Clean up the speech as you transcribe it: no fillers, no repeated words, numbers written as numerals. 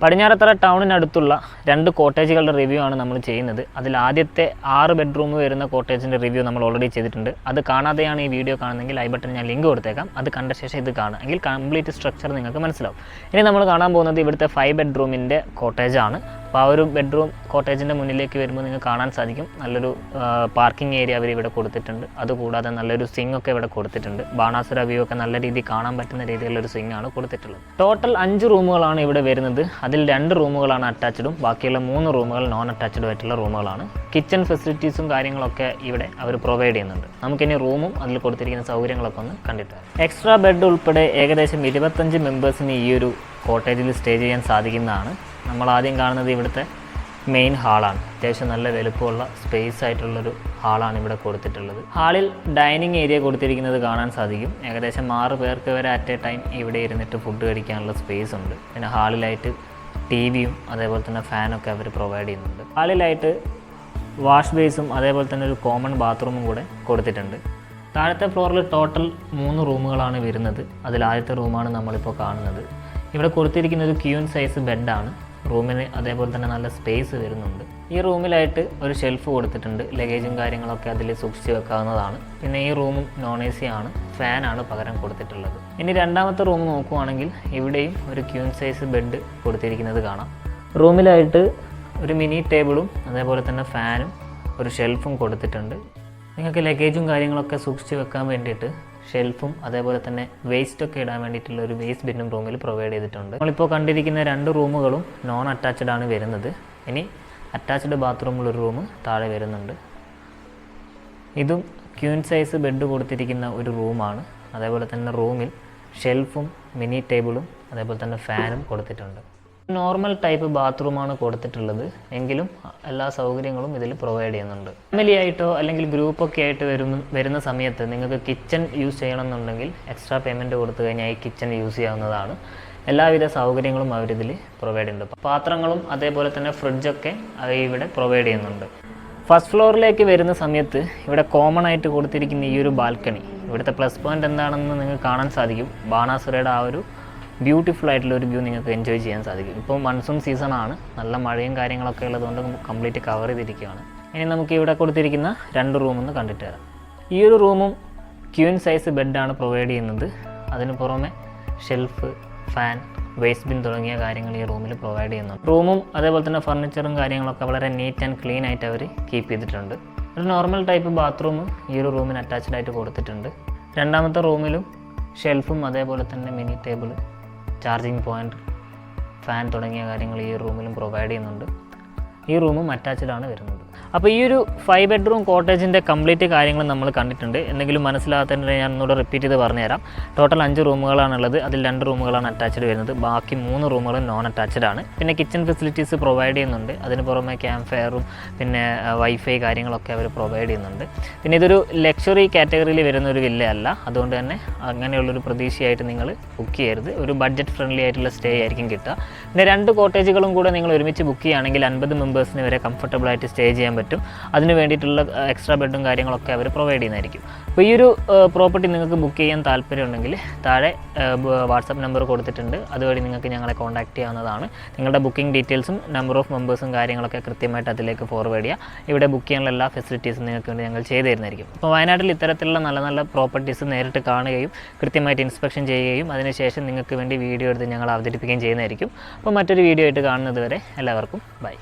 Padinjarathara ടൗണിനടുത്തുള്ള 2 കോട്ടേജുകളുടെ review ആണ് നമ്മൾ ചെയ്യുന്നത്. അതിൽ ആദ്യത്തെ 6 ബെഡ്റൂം വരുന്ന കോട്ടേജിൻ്റെ റിവ്യൂ നമ്മൾ ഓൾറെഡി ചെയ്തിട്ടുണ്ട്. അത് കാണാതെയാണ് ഈ വീഡിയോ കാണുന്നതെങ്കിൽ ഐ ബട്ടൺ ഞാൻ ലിങ്ക് കൊടുത്തേക്കാം. അത് കണ്ട ശേഷം ഇത് കാണാം, എങ്കിൽ കംപ്ലീറ്റ് സ്ട്രക്ചർ നിങ്ങൾക്ക് മനസ്സിലാവും. ഇനി നമ്മൾ കാണാൻ പോകുന്നത് ഇവിടുത്തെ 5 ബെഡ്റൂമിൻ്റെ കോട്ടേജാണ്. അപ്പോൾ ആ ഒരു ബെഡ്റൂം കോട്ടേജിൻ്റെ മുന്നിലേക്ക് വരുമ്പോൾ നിങ്ങൾക്ക് കാണാൻ സാധിക്കും നല്ലൊരു പാർക്കിംഗ് ഏരിയ അവർ ഇവിടെ കൊടുത്തിട്ടുണ്ട്. അതുകൂടാതെ നല്ലൊരു സ്വിംഗ് ഒക്കെ ഇവിടെ കൊടുത്തിട്ടുണ്ട്. ബാണാസുര വ്യൂ ഒക്കെ നല്ല രീതിയിൽ കാണാൻ പറ്റുന്ന രീതിയിലുള്ളൊരു സ്വിംഗ് ആണ് കൊടുത്തിട്ടുള്ളത്. ടോട്ടൽ 5 റൂമുകളാണ് ഇവിടെ വരുന്നത്. അതിൽ 2 റൂമുകളാണ് അറ്റാച്ച്ഡും ബാക്കിയുള്ള 3 റൂമുകൾ നോൺ അറ്റാച്ച്ഡും ആയിട്ടുള്ള റൂമുകളാണ്. കിച്ചൺ ഫെസിലിറ്റീസും കാര്യങ്ങളൊക്കെ ഇവിടെ അവർ പ്രൊവൈഡ് ചെയ്യുന്നുണ്ട്. നമുക്കിനി റൂമും അതിൽ കൊടുത്തിരിക്കുന്ന സൗകര്യങ്ങളൊക്കെ ഒന്ന് കണ്ടിട്ട് എക്സ്ട്രാ ബെഡ് ഉൾപ്പെടെ ഏകദേശം 25 മെമ്പേഴ്സിന് ഈ ഒരു കോട്ടേജിൽ സ്റ്റേ ചെയ്യാൻ സാധിക്കുന്നതാണ്. നമ്മൾ ആദ്യം കാണുന്നത് ഇവിടുത്തെ മെയിൻ ഹാളാണ്. അത്യാവശ്യം നല്ല വലുപ്പമുള്ള സ്പേസ് ആയിട്ടുള്ളൊരു ഹാളാണ് ഇവിടെ കൊടുത്തിട്ടുള്ളത്. ഹാളിൽ ഡൈനിങ് ഏരിയ കൊടുത്തിരിക്കുന്നത് കാണാൻ സാധിക്കും. ഏകദേശം 6 പേർക്ക് വരെ അറ്റ് എ ടൈം ഇവിടെ ഇരുന്നിട്ട് ഫുഡ് കഴിക്കാനുള്ള സ്പേസ് ഉണ്ട്. പിന്നെ ഹാളിലായിട്ട് ടിവിയും അതേപോലെ തന്നെ ഫാനൊക്കെ അവർ പ്രൊവൈഡ് ചെയ്യുന്നുണ്ട്. ഹാളിലായിട്ട് വാഷ് ബേസും അതേപോലെ തന്നെ ഒരു കോമൺ ബാത്റൂമും കൂടെ കൊടുത്തിട്ടുണ്ട്. താഴത്തെ ഫ്ലോറിൽ ടോട്ടൽ 3 റൂമുകളാണ് വരുന്നത്. അതിൽ ആദ്യത്തെ റൂമാണ് നമ്മളിപ്പോൾ കാണുന്നത്. ഇവിടെ കൊടുത്തിരിക്കുന്നത് ഒരു ക്യൂൻ സൈസ് ബെഡാണ്. റൂമിന് അതേപോലെ തന്നെ നല്ല സ്പേസ് വരുന്നുണ്ട്. ഈ റൂമിലായിട്ട് ഒരു ഷെൽഫ് കൊടുത്തിട്ടുണ്ട്. ലഗേജും കാര്യങ്ങളൊക്കെ അതിൽ സൂക്ഷിച്ച് വെക്കാവുന്നതാണ്. പിന്നെ ഈ റൂമും നോൺ എ സി ആണ്, ഫാനാണ് പകരം കൊടുത്തിട്ടുള്ളത്. ഇനി രണ്ടാമത്തെ റൂം നോക്കുവാണെങ്കിൽ ഇവിടെയും ഒരു ക്യൂൻ സൈസ് ബെഡ് കൊടുത്തിരിക്കുന്നത് കാണാം. റൂമിലായിട്ട് ഒരു മിനി ടേബിളും അതേപോലെ തന്നെ ഫാനും ഒരു ഷെൽഫും കൊടുത്തിട്ടുണ്ട്. നിങ്ങൾക്ക് ലഗേജും കാര്യങ്ങളൊക്കെ സൂക്ഷിച്ച് വെക്കാൻ വേണ്ടിയിട്ട് ഷെൽഫും അതേപോലെ തന്നെ വേസ്റ്റൊക്കെ ഇടാൻ വേണ്ടിയിട്ടുള്ള ഒരു വേസ്റ്റ് ബിന്നും റൂമിൽ പ്രൊവൈഡ് ചെയ്തിട്ടുണ്ട്. നമ്മളിപ്പോൾ കണ്ടിരിക്കുന്ന 2 റൂമുകളും നോൺ അറ്റാച്ച്ഡ് ആണ് വരുന്നത്. ഇനി അറ്റാച്ച്ഡ് ബാത്റൂമിലൊരു റൂം താഴെ വരുന്നുണ്ട്. ഇതും ക്യൂൻ സൈസ് ബെഡ് കൊടുത്തിരിക്കുന്ന ഒരു റൂമാണ്. അതേപോലെ തന്നെ റൂമിൽ ഷെൽഫും മിനി ടേബിളും അതേപോലെ തന്നെ ഫാനും കൊടുത്തിട്ടുണ്ട്. നോർമൽ ടൈപ്പ് ബാത്റൂമാണ് കൊടുത്തിട്ടുള്ളത്, എങ്കിലും എല്ലാ സൗകര്യങ്ങളും ഇതിൽ പ്രൊവൈഡ് ചെയ്യുന്നുണ്ട്. ഫാമിലി ആയിട്ടോ അല്ലെങ്കിൽ ഗ്രൂപ്പൊക്കെ ആയിട്ട് വരുന്ന സമയത്ത് നിങ്ങൾക്ക് കിച്ചൺ യൂസ് ചെയ്യണമെന്നുണ്ടെങ്കിൽ എക്സ്ട്രാ പേയ്മെൻറ്റ് കൊടുത്തു കഴിഞ്ഞാൽ ഈ കിച്ചൺ യൂസ് ചെയ്യാവുന്നതാണ്. എല്ലാവിധ സൗകര്യങ്ങളും അവരിതിൽ പ്രൊവൈഡ് ചെയ്യുന്നുണ്ട്. പാത്രങ്ങളും അതേപോലെ തന്നെ ഫ്രിഡ്ജൊക്കെ ഇവിടെ പ്രൊവൈഡ് ചെയ്യുന്നുണ്ട്. ഫസ്റ്റ് ഫ്ലോറിലേക്ക് വരുന്ന സമയത്ത് ഇവിടെ കോമൺ ആയിട്ട് കൊടുത്തിരിക്കുന്ന ഈ ഒരു ബാൽക്കണി, ഇവിടുത്തെ പ്ലസ് പോയിൻ്റ് എന്താണെന്ന് നിങ്ങൾക്ക് കാണാൻ സാധിക്കും. ബാണാസുരയുടെ ആ ഒരു ബ്യൂട്ടിഫുൾ ആയിട്ടുള്ള ഒരു വ്യൂ നിങ്ങൾക്ക് എൻജോയ് ചെയ്യാൻ സാധിക്കും. ഇപ്പോൾ മൺസൂൺ സീസണാണ്, നല്ല മഴയും കാര്യങ്ങളൊക്കെ ഉള്ളതുകൊണ്ട് കംപ്ലീറ്റ് കവർ ചെയ്തിരിക്കുകയാണ്. ഇനി നമുക്ക് ഇവിടെ കൊടുത്തിരിക്കുന്ന 2 റൂമൊന്ന് കണ്ടിട്ട് വരാം. ഈ ഒരു റൂമും ക്യൂൻ സൈസ് ബെഡാണ് പ്രൊവൈഡ് ചെയ്യുന്നത്. അതിന് പുറമെ ഷെൽഫ്, ഫാൻ, വേസ്റ്റ് ബിൻ തുടങ്ങിയ കാര്യങ്ങൾ ഈ റൂമിൽ പ്രൊവൈഡ് ചെയ്യുന്നുണ്ട്. റൂമും അതേപോലെ തന്നെ ഫർണിച്ചറും കാര്യങ്ങളൊക്കെ വളരെ നീറ്റ് ആൻഡ് ക്ലീൻ ആയിട്ട് അവർ കീപ്പ് ചെയ്തിട്ടുണ്ട്. ഒരു നോർമൽ ടൈപ്പ് ബാത്റൂം ഈ ഒരു റൂമിന് അറ്റാച്ച്ഡ് ആയിട്ട് കൊടുത്തിട്ടുണ്ട്. രണ്ടാമത്തെ റൂമിലും ഷെൽഫും അതേപോലെ തന്നെ mini table, charging point, fan തുടങ്ങിയ കാര്യങ്ങൾ ഈ റൂമിലും പ്രൊവൈഡ് ചെയ്യുന്നുണ്ട്. ഈ റൂമും അറ്റാച്ച്ഡ് ആണ് വരുന്നത്. അപ്പോൾ ഈ ഒരു 5 ബെഡ്റൂം കോട്ടേജിൻ്റെ കംപ്ലീറ്റ് കാര്യങ്ങൾ നമ്മൾ കണ്ടിട്ടുണ്ട്. എന്തെങ്കിലും മനസ്സിലാകാത്തതിൻ്റെ ഞാൻ ഒന്നുകൂടെ റിപ്പീറ്റ് ചെയ്ത് പറഞ്ഞുതരാം. ടോട്ടൽ 5 റൂമുകളാണുള്ളത്. അതിൽ 2 റൂമുകളാണ് അറ്റാച്ച്ഡ് വരുന്നത്. ബാക്കി 3 റൂമുകൾ നോൺ അറ്റാച്ച്ഡ് ആണ്. പിന്നെ കിച്ചൺ ഫെസിലിറ്റീസ് പ്രൊവൈഡ് ചെയ്യുന്നുണ്ട്. അതിന് പുറമെ ക്യാമ്പ് ഫയറും പിന്നെ വൈഫൈ കാര്യങ്ങളൊക്കെ അവർ പ്രൊവൈഡ് ചെയ്യുന്നുണ്ട്. പിന്നെ ഇതൊരു ലക്ഷറി കാറ്റഗറിയിൽ വരുന്ന ഒരു വില്ല അല്ല. അതുകൊണ്ട് തന്നെ അങ്ങനെയുള്ളൊരു പ്രതീക്ഷയായിട്ട് നിങ്ങൾ ബുക്ക് ചെയ്യരുത്. ഒരു ബഡ്ജറ്റ് ഫ്രണ്ട്ലി ആയിട്ടുള്ള സ്റ്റേ ആയിരിക്കും കിട്ടുക. പിന്നെ 2 കോട്ടേജുകളും കൂടെ നിങ്ങൾ ഒരുമിച്ച് ബുക്ക് ചെയ്യുകയാണെങ്കിൽ 50 മെമ്പേഴ്സിന് വരെ കംഫർട്ടബിളായിട്ട് സ്റ്റേ ചെയ്യാൻ പറ്റും. അതിന് വേണ്ടിയിട്ടുള്ള എക്സ്ട്രാ ബെഡും കാര്യങ്ങളൊക്കെ അവർ പ്രൊവൈഡ് ചെയ്യുന്നതായിരിക്കും. അപ്പോൾ ഈ ഒരു പ്രോപ്പർട്ടി നിങ്ങൾക്ക് ബുക്ക് ചെയ്യാൻ താല്പര്യമുണ്ടെങ്കിൽ താഴെ വാട്സാപ്പ് നമ്പർ കൊടുത്തിട്ടുണ്ട്. അതുവഴി നിങ്ങൾക്ക് ഞങ്ങളെ കോൺടാക്റ്റ് ചെയ്യാവുന്നതാണ്. നിങ്ങളുടെ ബുക്കിംഗ് ഡീറ്റെയിൽസും നമ്പർ ഓഫ് മെമ്പേഴ്സും കാര്യങ്ങളൊക്കെ കൃത്യമായിട്ട് അതിലേക്ക് ഫോർവേഡ് ചെയ്യുക. ഇവിടെ ബുക്ക് ചെയ്യാനുള്ള എല്ലാ ഫെസിലിറ്റീസും നിങ്ങൾക്ക് വേണ്ടി ഞങ്ങൾ ചെയ്തു തരുന്നതായിരിക്കും. അപ്പോൾ വയനാട്ടിൽ ഇത്തരത്തിലുള്ള നല്ല നല്ല പ്രോപ്പർട്ടീസ് നേരിട്ട് കാണുകയും കൃത്യമായിട്ട് ഇൻസ്പെക്ഷൻ ചെയ്യുകയും അതിനുശേഷം നിങ്ങൾക്ക് വേണ്ടി വീഡിയോ എടുത്ത് ഞങ്ങൾ അവതരിപ്പിക്കുകയും ചെയ്യുന്നതായിരിക്കും. അപ്പോൾ മറ്റൊരു വീഡിയോ ആയിട്ട് കാണുന്നത് വരെ എല്ലാവർക്കും ബൈ.